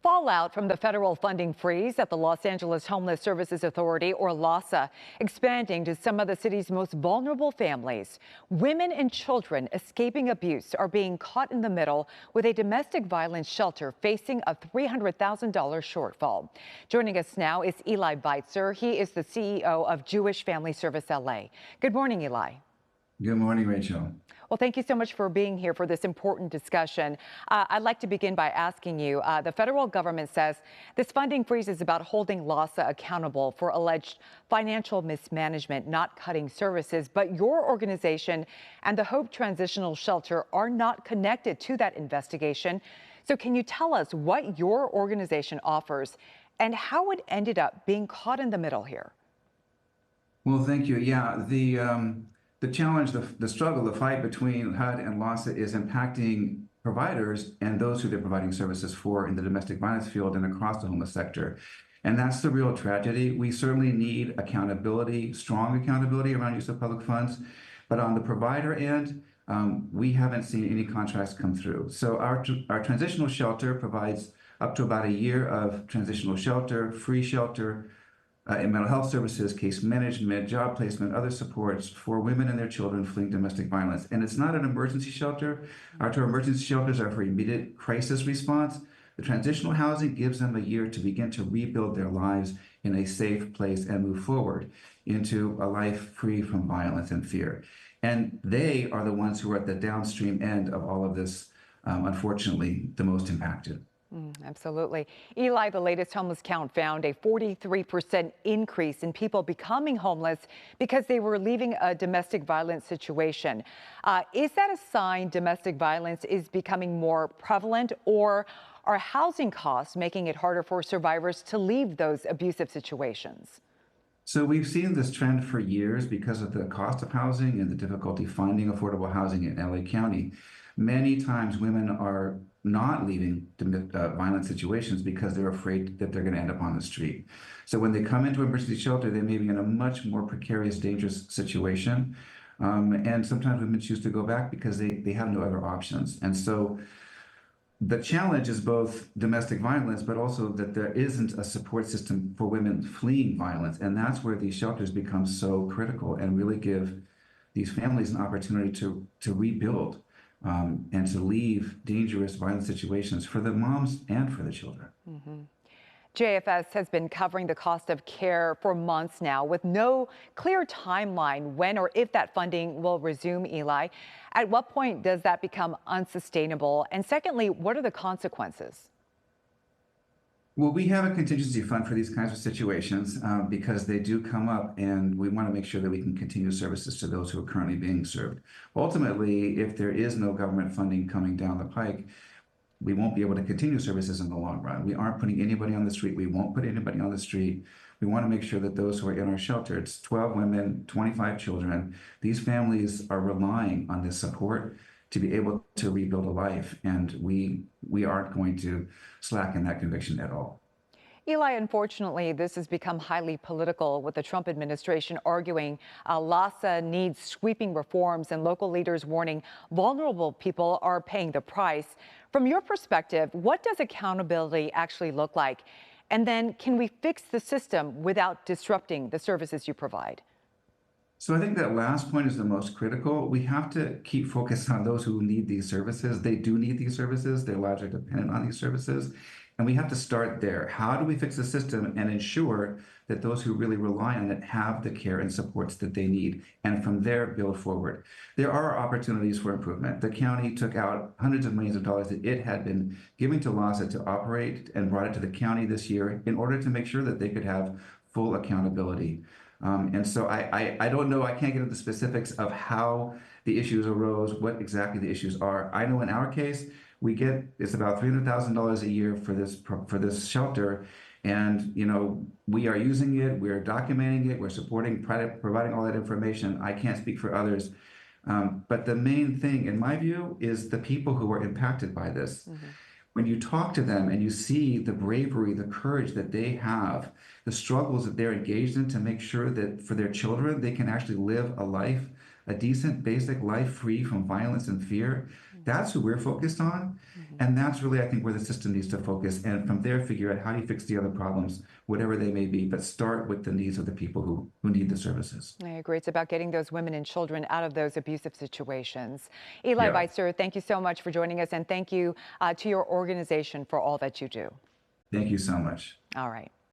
Fallout from the federal funding freeze at the Los Angeles Homeless Services Authority, or LAHSA, expanding to some of the city's most vulnerable families. Women and children escaping abuse are being caught in the middle with a domestic violence shelter facing a $300,000 shortfall. Joining us now is Eli Veitzer. He is the CEO of Jewish Family Service LA. Good morning, Eli. Good morning, Rachel. Well, thank you so much for being here for this important discussion. I'd like to begin by asking you, the federal government says this funding freeze is about holding LAHSA accountable for alleged financial mismanagement, not cutting services. But your organization and the Hope Transitional Shelter are not connected to that investigation. So can you tell us what your organization offers and how it ended up being caught in the middle here? Well, thank you. Yeah, the challenge, the struggle, the fight between HUD and LAHSA is impacting providers and those who they're providing services for in the domestic violence field and across the homeless sector. And that's the real tragedy. We certainly need accountability, strong accountability around use of public funds. But on the provider end, we haven't seen any contracts come through. So our transitional shelter provides up to about a year of transitional shelter, free shelter, in mental health services, case management, job placement, other supports for women and their children fleeing domestic violence. And it's not an emergency shelter. Our two emergency shelters are for immediate crisis response. The transitional housing gives them a year to begin to rebuild their lives in a safe place and move forward into a life free from violence and fear. And they are the ones who are at the downstream end of all of this, unfortunately, the most impacted. Absolutely. Eli, the latest homeless count found a 43% increase in people becoming homeless because they were leaving a domestic violence situation. Is that a sign domestic violence is becoming more prevalent, or are housing costs making it harder for survivors to leave those abusive situations? So we've seen this trend for years because of the cost of housing and the difficulty finding affordable housing in LA County. Many times women are not leaving violent situations because they're afraid that they're going to end up on the street. So when they come into emergency shelter, they may be in a much more precarious, dangerous situation. And sometimes women choose to go back because they have no other options. And so the challenge is both domestic violence, but also that there isn't a support system for women fleeing violence. And that's where these shelters become so critical and really give these families an opportunity to rebuild. And to leave dangerous, violent situations for the moms and for the children. JFS has been covering the cost of care for months now with no clear timeline when or if that funding will resume, Eli. At what point does that become unsustainable? And secondly, what are the consequences? Well, we have a contingency fund for these kinds of situations because they do come up, and we want to make sure that we can continue services to those who are currently being served. Ultimately, if there is no government funding coming down the pike, we won't be able to continue services in the long run. We aren't putting anybody on the street. We won't put anybody on the street. We want to make sure that those who are in our shelter, it's 12 women, 25 children, these families are relying on this support to be able to rebuild a life, and we aren't going to slacken that conviction at all. Eli, unfortunately, this has become highly political, with the Trump administration arguing LAHSA needs sweeping reforms and local leaders warning vulnerable people are paying the price. From your perspective, what does accountability actually look like? And then can we fix the system without disrupting the services you provide? So I think that last point is the most critical. We have to keep focused on those who need these services. They do need these services. Their lives are dependent on these services. And we have to start there. How do we fix the system and ensure that those who really rely on it have the care and supports that they need? And from there, build forward. There are opportunities for improvement. The county took out hundreds of millions of dollars that it had been giving to LAHSA to operate and brought it to the county this year in order to make sure that they could have full accountability. And so I don't know, I can't get into the specifics of how the issues arose, what exactly the issues are. I know in our case, it's about $300,000 a year for this shelter. And, we are using it, we're documenting it, we're supporting, providing all that information. I can't speak for others. But the main thing, in my view, is the people who are impacted by this. When you talk to them and you see the bravery, the courage that they have, the struggles that they're engaged in to make sure that for their children, they can actually live a life, a decent, basic life free from violence and fear, That's who we're focused on. Mhm. And that's really, I think, where the system needs to focus. And from there, figure out how do you fix the other problems, whatever they may be, but start with the needs of the people who need the services. I agree. It's about getting those women and children out of those abusive situations. Eli Yeah. Veitzer, thank you so much for joining us, and thank you to your organization for all that you do. Thank you so much. All right.